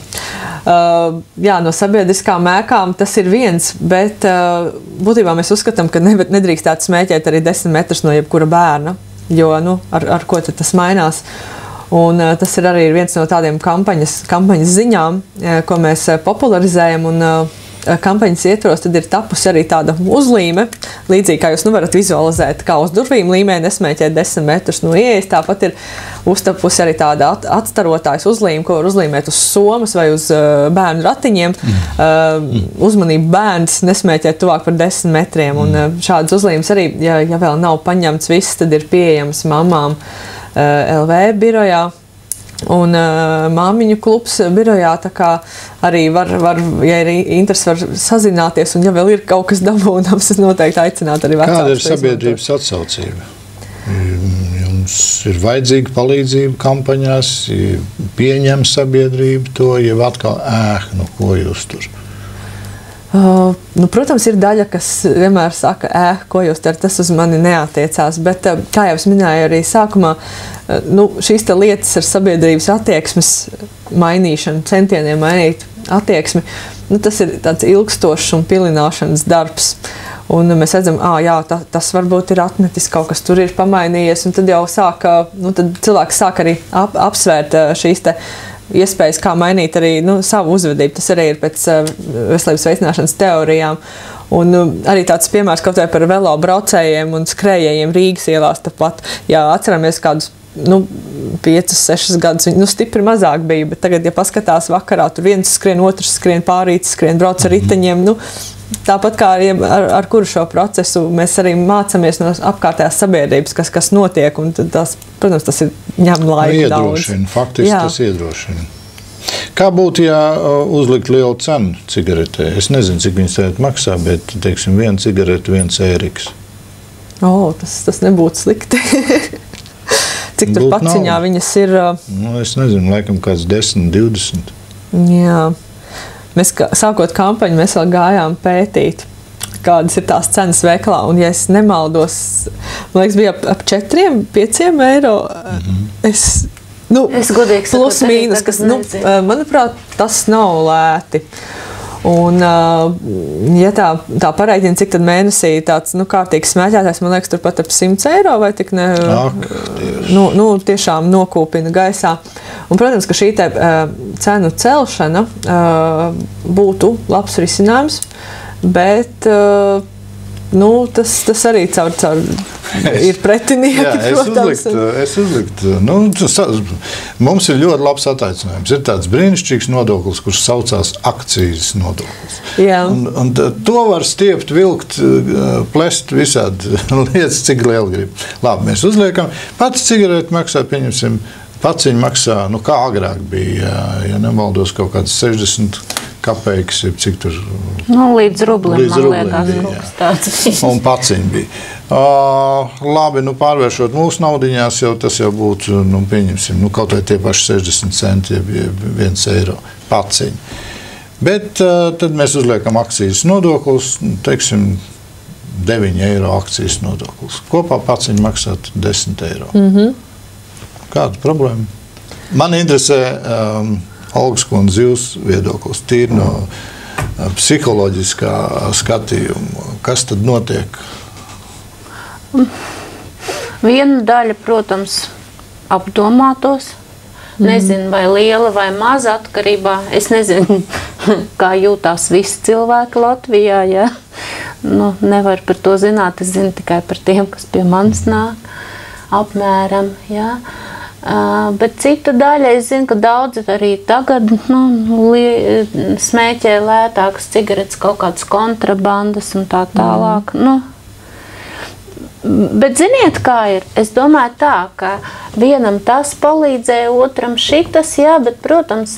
No sabiedriskām ēkām tas ir viens, bet būtībā mēs uzskatām, ka nedrīkstētu smēķēt arī 10 metrus no jebkura bērna, jo ar ko tad tas mainās. Un tas ir arī viens no tādiem kampaņas ziņām, ko mēs popularizējam, un kampaņas ietvaros tad ir tapusi arī tāda uzlīme, līdzīgi kā jūs varat vizualizēt, kā uz durvīm līmē nesmēķēt 10 metrus no ieejas. Tāpat ir uztapusi arī tāda atstarotājas uzlīme, ko var uzlīmēt uz somas vai uz bērnu ratiņiem. Uzmanību bērns nesmēķēt tuvāk par 10 metriem. Un šādas uzlīmes arī, ja vēl nav paņemts viss, tad ir pieejams mamām LV birojā. Un māmiņu klubs birojā, tā kā arī var, ja ir interesi, var sazināties, un ja vēl ir kaut kas dabūnams, es noteikti aicinātu arī vecākus. Kāda ir sabiedrības atsaucība? Jums ir vajadzīga palīdzība kampaņās, pieņem sabiedrību to, jau atkal ko jūs tur? Protams, ir daļa, kas vienmēr saka, ko jūs darat, tas uz mani neatiecās, bet, kā jau es minēju arī sākumā, šīs te lietas ar sabiedrības attieksmes mainīšanu, centieniem mainīt attieksmi, tas ir tāds ilgstošs un pilināšanas darbs. Un mēs redzam, tas varbūt ir atmetis, kaut kas tur ir pamainījies, un tad jau tad cilvēks sāk arī apsvērt šīs te iespējas, kā mainīt arī savu uzvedību. Tas arī ir pēc veselības veicināšanas teorijām. Un arī tāds piemērs kaut vai par velo braucējiem un skrējējiem Rīgas ielās tāpat. Jā, atceramies kādus 5-6 gadus, stipri mazāk bija, bet tagad, ja paskatās vakarā, tur viens skrien, otrs skrien pārītis, brauc ar riteņiem. Tāpat kā ar kuru šo procesu mēs arī mācāmies no apkārtējās sabiedrības, kas notiek, un tas, protams, tas ir ņem laiku daudz. Faktiski tas iedrošina. Kā būtu, ja uzlikt lielu cenu cigaretē? Es nezinu, cik viņas tagad maksā, bet, teiksim, 1 cigarete, 1 eiriks. Tas nebūtu slikti. Cik tur paciņā viņas ir? Es nezinu, laikam kāds 10, 20. Jā. Mēs sākot kampaņu, mēs vēl gājām pētīt, kādas ir tās cenas veikalā. Un, ja es nemaldos, man liekas, bija ap 4-5 eiro. Es godīgi sakot, plus mīnus, kas, manuprāt, tas nav lēti. Un, ja tā pareiķina, cik tad mēnesī tāds, kārtīgs smēķētājs, man liekas, turpat ap 100 eiro vai tik ne, tiešām nokūpina gaisā. Un, protams, ka šī te cenu celšana būtu labs risinājums, bet, tas arī caur ir pretinieki, protams. Es uzliktu. Mums ir ļoti labs attaicinājums. Ir tāds brīnišķīgs nodoklis, kurš saucās akcijas nodoklis. Jā. Un to var stiept, vilkt, plest visādi lietas, cik liela grib. Labi, mēs uzliekam. Pats cigareti maksā, pieņemsim, paciņa maksā, kā agrāk bija, ja nemaldos, kaut kāds 60 kapeikas, cik tur... līdz rublim, man liekas, kaut kas tāds bija. Un paciņa bija. Labi, pārvēršot mūsu naudiņās, tas jau būtu, pieņemsim, kaut vai tie paši 60 centi, ja 1 eiro paciņa. Bet tad mēs uzliekam akcijas nodoklis, teiksim, 9 eiro akcijas nodoklis. Kopā paciņa maksā 10 eiro. Kāda problēma? Man interesē Olgas kundze jūsu viedoklis, tīri no psiholoģiskā skatījuma. Kas tad notiek? Viena daļa, protams, apdomātos. Nezinu, vai liela vai maza atkarībā. Es nezinu, kā jūtās visi cilvēki Latvijā. Ja? Nevar par to zināt. Es zinu tikai par tiem, kas pie manis nāk. Apmēram, ja? Bet cita daļa, es zinu, ka daudzi arī tagad smēķē lētākas cigaretes, kaut kādas kontrabandas un tā tālāk. Bet ziniet, kā ir? Es domāju tā, ka vienam tas palīdzēja, otram šitas, jā, bet, protams,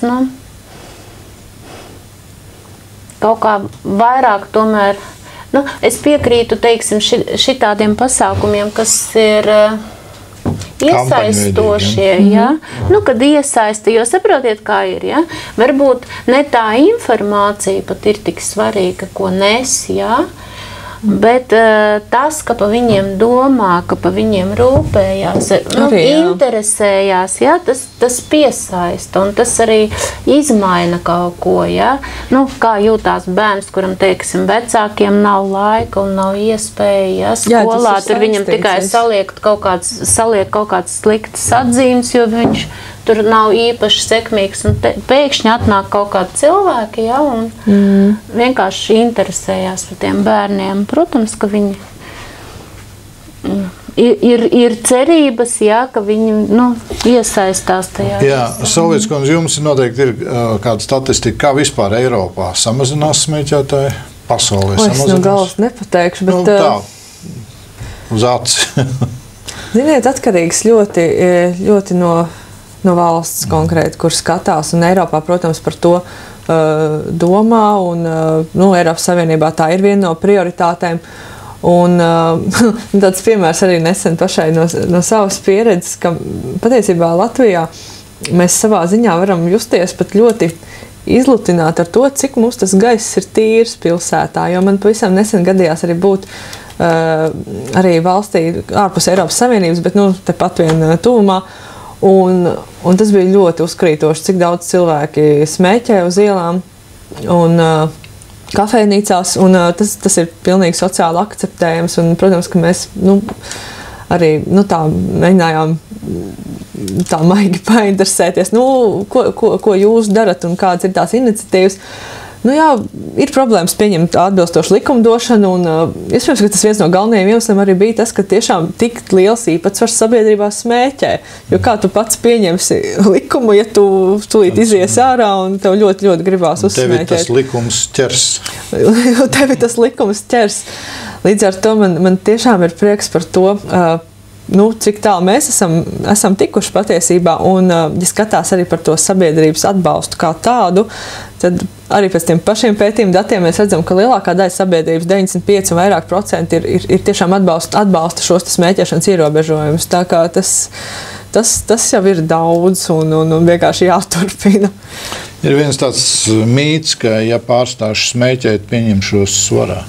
kaut kā vairāk tomēr, es piekrītu, teiksim, šitādiem pasākumiem, kas ir iesaistošie, ja? Kad iesaista, jo saprotiet, kā ir, ja? Varbūt ne tā informācija pat ir tik svarīga, ko nes, ja? Bet tas, ka pa viņiem domā, ka pa viņiem rūpējās, interesējās, ja? Tas piesaista un tas arī izmaina kaut ko, ja? Kā jūtās bērns, kuram, teiksim, vecākiem nav laika un nav iespēja, ja? Skolā tur viņam tikai saliek kaut kāds sliktas atzīmes, jo viņš tur nav īpaši sekmīgs, un pēkšņi atnāk kaut kādi cilvēki, ja, un vienkārši interesējās par tiem bērniem. Protams, ka viņi ir cerības, ja, ka viņi iesaistās tajā. Jā, Solvīts kundze, jums noteikti ir kāda statistika, kā vispār Eiropā samazinās smēķētāji, pasaulē samazinās? Es no galvas nepateikšu, bet... tā, uz aci. Ziniet, atkarīgs ļoti no valsts konkrēti, kur skatās, un Eiropā, protams, par to domā, un Eiropas Savienībā tā ir viena no prioritātēm. Un tāds piemērs arī nesen pašai no savas pieredzes, ka patiesībā Latvijā mēs savā ziņā varam justies pat ļoti izlutināt ar to, cik mums tas gaiss ir tīrs pilsētā, jo man pavisam nesen gadījās arī būt arī valstī ārpus Eiropas Savienības, bet tepat vien tuvumā. Un tas bija ļoti uzkrītoši, cik daudz cilvēki smēķē uz ielām un kafejnīcās, un tas ir pilnīgi sociāli akceptējams, un, protams, ka mēs arī tā mēģinājām tā maigi painteresēties, ko jūs darat un kādas ir tās iniciatīvas. Ir problēmas pieņemt atbilstošu likumdošanu, un iespējams, ka tas viens no galvenajiem iemesliem arī bija tas, ka tiešām tik liels īpatsvars sabiedrībā smēķē. Jo kā tu pats pieņemsi likumu, ja tu tūlīt izies ārā un tev ļoti, ļoti gribās uzsmēķēt. Tevi tas likums ķers. Tevi tas likums ķers. Līdz ar to man tiešām ir prieks par to, cik tālu mēs esam tikuši patiesībā, un ja skatās arī par to sabiedrības atbalstu kā tādu, tad arī pēc tiem pašiem pētījumu datiem mēs redzam, ka lielākā daļa sabiedrības 95 un vairāk procenti ir tiešām atbalsta šos smēķēšanas ierobežojumus. Tā kā tas jau ir daudz un vienkārši jāturpina. Ir viens tāds mīts, ka ja pārstāšu smēķēt, pieņemšos svarā.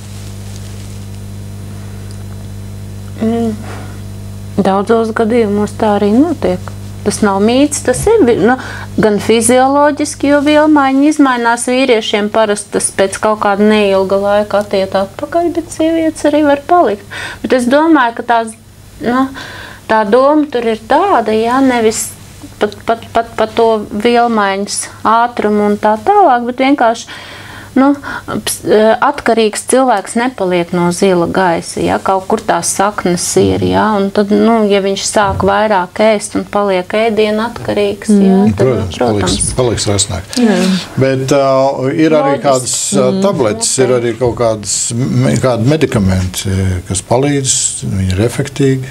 Daudzos gadījumos tā arī notiek. Tas nav mīts, tas ir gan fizioloģiski, jo vielmaiņa izmainās vīriešiem parasti tas pēc kaut kāda neilga laika attiet atpakaļ, bet sievietes arī var palikt. Bet es domāju, ka tā doma tur ir tāda, nevis pat to vielmaiņas ātrumu un tā tālāk, bet vienkārši atkarīgs cilvēks nepaliek no zila gaisa, kaut kur tās saknes ir, un tad, ja viņš sāk vairāk ēst un paliek ēdienu atkarīgs, tad, protams, paliks rasnāk. Bet ir arī kādas tabletes, ir arī kaut kādi medikamenti, kas palīdz, viņi ir efektīgi.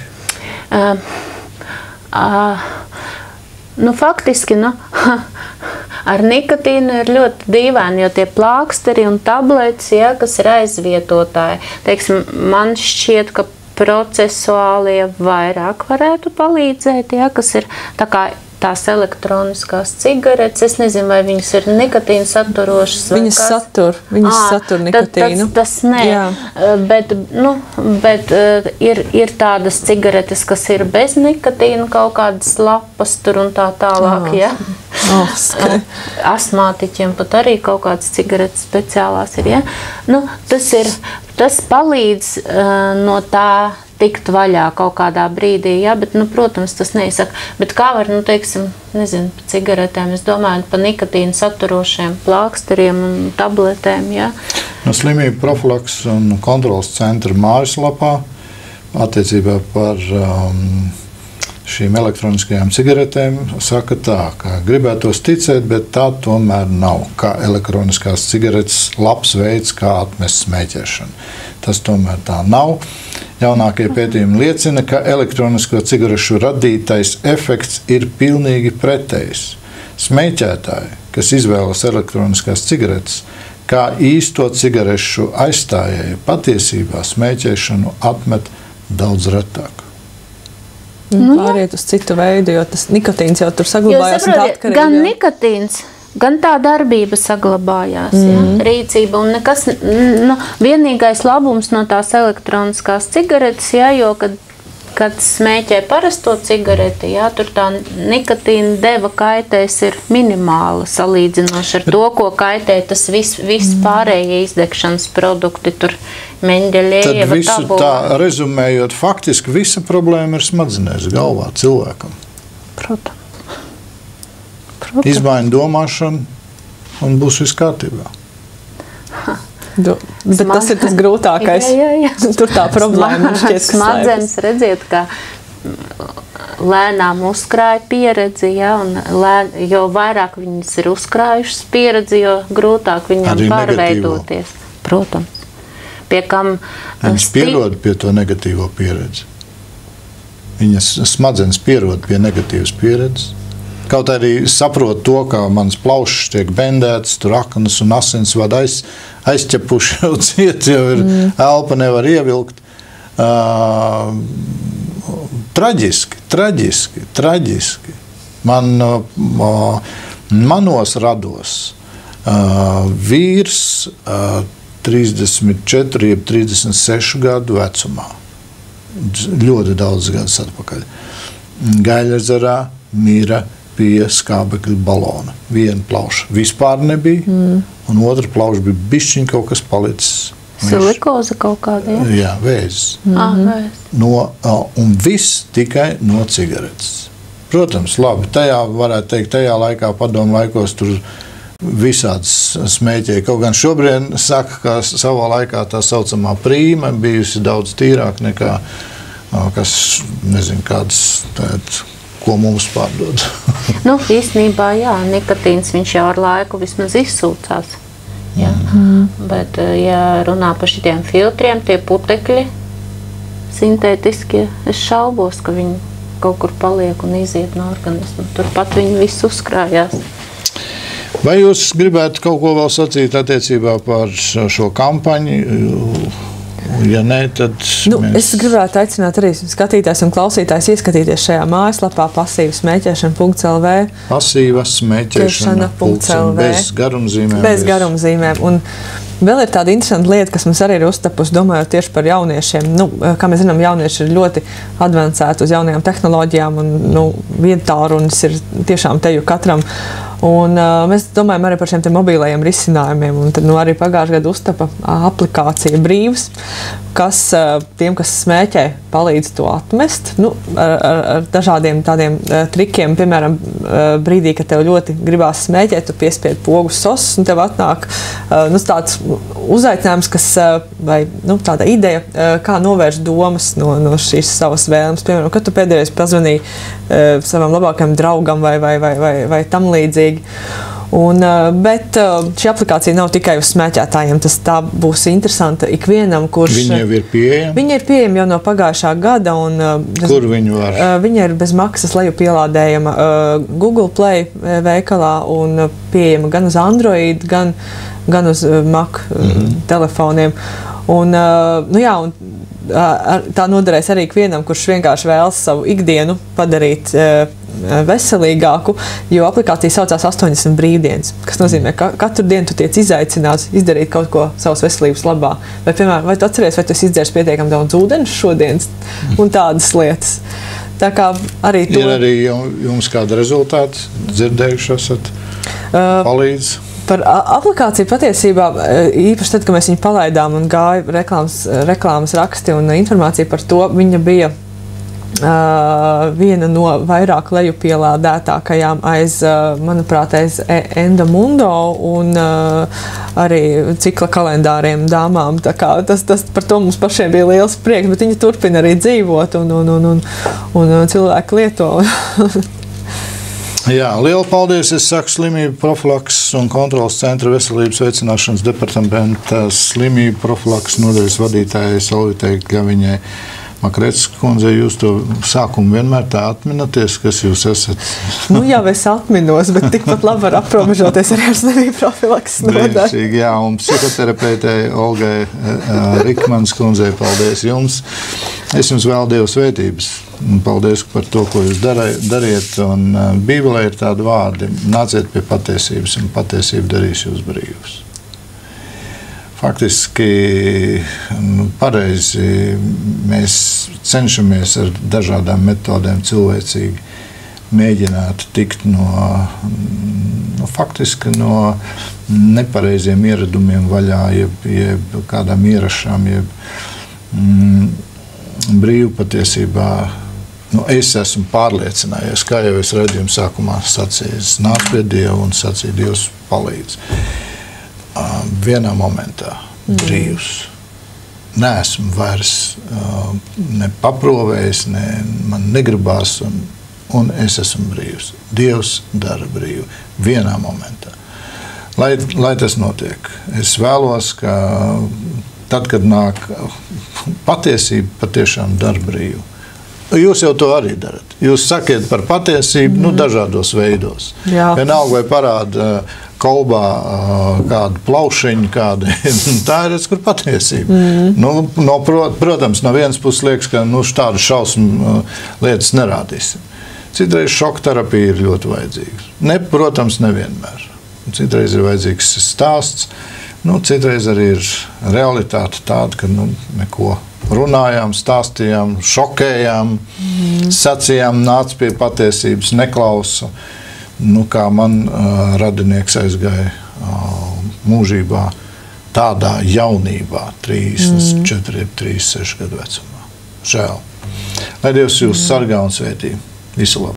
Faktiski, ar nikotīnu ir ļoti dīvaini, jo tie plāksteri un tabletes, kas ir aizvietotāji. Teiksim, man šķiet, ka procesuālie vairāk varētu palīdzēt, kas ir tā kā tās elektroniskās cigaretes. Es nezinu, vai viņas ir nikotīnu saturošas. Viņas satur nikotīnu. Tas nē. Bet ir tādas cigaretes, kas ir bez nikotīnu, kaut kādas lapas tur un tā tālāk. Astmātiķiem pat arī kaut kādas cigaretes speciālās ir. Tas palīdz no tā tikt vaļā kaut kādā brīdī, bet, protams, tas neizsaka. Bet kā var, nezinu, pa cigaretēm, es domāju, pa nikotīnu saturošiem plāksteriem un tabletēm, Slimību profilaks un kontrolas centra mājaslapā attiecībā par šīm elektroniskajām cigaretēm saka tā, ka gribētos ticēt, bet tā tomēr nav, kā elektroniskās cigaretes labs veids, kā atmest smēķēšanu. Tas tomēr tā nav. Jaunākie pētījumi liecina, ka elektronisko cigarešu radītais efekts ir pilnīgi pretējs. Smēķētāji, kas izvēlas elektroniskās cigaretes, kā īsto cigarešu aizstājēju, patiesībā smēķēšanu atmet daudz retāk. Pāriet uz citu veidu, jo tas nikotīns jau tur saglabājās. Gan nikotīns, gan tā darbība saglabājās, rīcība un nekas, vienīgais labums no tās elektroniskās cigaretes, jo, kad smēķē parasto cigareti, tur tā nikotīna deva kaitēs ir minimāla salīdzinoši ar to, ko kaitē tas viss pārējie izdegšanas produkti, tur Meņģeļieva, tad visu tā rezumējot, faktiski visa problēma ir smadzenēs, galvā cilvēkam. Protams. Izmaina domāšanu un būs viss kārtībā. Bet tas ir tas grūtākais. Tur tā problēma šķiet, ka smadzenes, redziet, ka lēnām uzkrāja pieredzi, jo vairāk viņas ir uzkrājušas pieredzi, jo grūtāk viņam pārveidoties. Protams. Viņas pierod pie to negatīvo pieredzi. Viņas smadzenes pierod pie negatīvas pieredzes. Kaut arī saprot to, ka mans plaušs tiek bendēts, tur aknas un asinsvadi aizķepuši jau ciet, jau ir elpa nevar ievilkt. Traģiski. Manos rados vīrs 34, 36 gadu vecumā. Ļoti daudz gadus atpakaļ. Gaļezerā mira pie skābekļa balona. Viena plauša vispār nebija, un otra plauša bija bišķiņ kaut kas palicis. Silikoze kaut kāda, Jā, vēzis. Un viss tikai no cigaretes. Protams, labi, varētu teikt, tajā laikā, padomu laikos, tur visāds smēķēja. Kaut gan šobrīd saka, ka savā laikā tā saucamā prīma bijusi daudz tīrāk nekā, kas, nezinu, kāds ko mums pārdod. Īstenībā, nikotīns viņš jau ar laiku vismaz izsūcās. Bet, ja runā par šitiem filtriem, tie putekļi sintētiskie, es šaubos, ka viņi kaut kur paliek un iziet no organisma. Turpat viņi viss uzkrājās. Vai jūs gribētu kaut ko vēl sacīt attiecībā par šo kampaņu? Ja nē, tad Es gribētu aicināt arī skatītājs un klausītājs ieskatīties šajā mājaslapā pasīvasmēķēšana.lv pasīvasmēķēšana.lv bez garumzīmēm. Bez garumzīmēm. Un vēl ir tāda interesanta lieta, kas mums arī ir uztapusi, domājot tieši par jauniešiem. Kā mēs zinām, jaunieši ir ļoti advancēti uz jaunajām tehnoloģijām un viedtārunis ir tiešām teju katram. Un mēs domājam arī par šiem te mobilajiem risinājumiem. Un tad arī pagājušajā gadā uztapa aplikācija Brīvs, kas tiem, kas smēķē, palīdz to atmest. Ar dažādiem tādiem trikiem, piemēram, brīdī, kad tev ļoti gribās smēķēt, tu piespied pogu sosus un tev atnāk tāds uzaicinājums, vai tāda ideja, kā novērst domas no šīs savas vēlmes. Piemēram, kad tu pēdējais pazvanīji savam labākajam draugam vai tam līdzīgi. Bet šī aplikācija nav tikai uz smēķētājiem. Tā būs interesanta ikvienam, kurš... Viņi jau ir pieejami? Viņi ir pieejami jau no pagājušā gada. Kur viņi var? Viņa ir bez maksas lejupielādējama Google Play veikalā un pieejama gan uz Android, gan uz Mac telefoniem. Un tā noderēs arī ikvienam, kurš vienkārši vēlas savu ikdienu padarīt veselīgāku, jo aplikācija saucās 80 brīvdienas, kas nozīmē, ka katru dienu tu tiec izaicināts izdarīt kaut ko savas veselības labā. Vai, piemēram, vai tu atceries, vai tu esi izdzēris pietiekami daudz ūdens šodienas un tādas lietas. Tā kā arī to... Ir arī jums kāda rezultāta dzirdējuši esat? Palīdz? Par aplikāciju patiesībā, īpaši tad, kad mēs viņu palaidām un gāja reklāmas raksti un informācija par to, viņa bija viena no vairāk lejupielādētākajām manuprāt, aiz Endomundo un arī cikla kalendāriem dāmām. Tā kā tas par to mums pašiem bija liels prieks, bet viņi turpina arī dzīvot un cilvēki lieto. Jā, liela paldies. Es saku Slimību profilakses un kontrolas centra veselības veicināšanas departamenta slimību profilakses nodaļas vadītājai Solvitei Kļaviņai Makrētas kundzei. Jūs to sākumu vienmēr tā atminaties, kas jūs esat? Jau es atminos, bet tikpat labi var aprobežoties arī ar slimību profilakses nodaļu. Brīnišķīgi, jā, un psihoterapeitei Olgai Rikmanas kundzei paldies jums. Es jums vēlu Dievu svētības. Un paldies par to, ko jūs dariet. Un Bībelē ir tādi vārdi: nāciet pie patiesības, un patiesība darīs jūs brīvus. Faktiski pareizi mēs cenšamies ar dažādām metodēm cilvēcīgi mēģināt tikt faktiski no nepareiziem ieradumiem vaļā, jeb kādām ierašām, brīvu patiesībā. Es esmu pārliecinājies, kā jau es redzējumu sākumā sacīju, es nācu pie Dieva un sacīju, Dievs palīdz. Vienā momentā brīvs. Neesmu vairs ne paprovējis, man negribās, un es esmu brīvs. Dievs dara brīvu. Vienā momentā. Lai tas notiek. Es vēlos, ka tad, kad nāk patiesība, patiešām dara brīvu. Jūs jau to arī darat. Jūs sakiet par patiesību dažādos veidos. Jā. Vienalga vai parāda kolbā kādu plaušiņu, tā ir kur patiesība. Protams, no vienas puses liekas, ka tādu šausmu lietas nerādīsim. Citreiz šoka terapija ir ļoti vajadzīga. Protams, nevienmēr. Citreiz ir vajadzīgs stāsts, citreiz arī ir realitāte tāda, ka neko runājām, stāstījām, šokējām, sacījām, nāc pie patiesības, neklausa. Kā man radinieks aizgāja mūžībā tādā jaunībā, 34, 36 gadu vecumā. Žēl. Lai Dievs jūs sargā un svētī. Visu labu!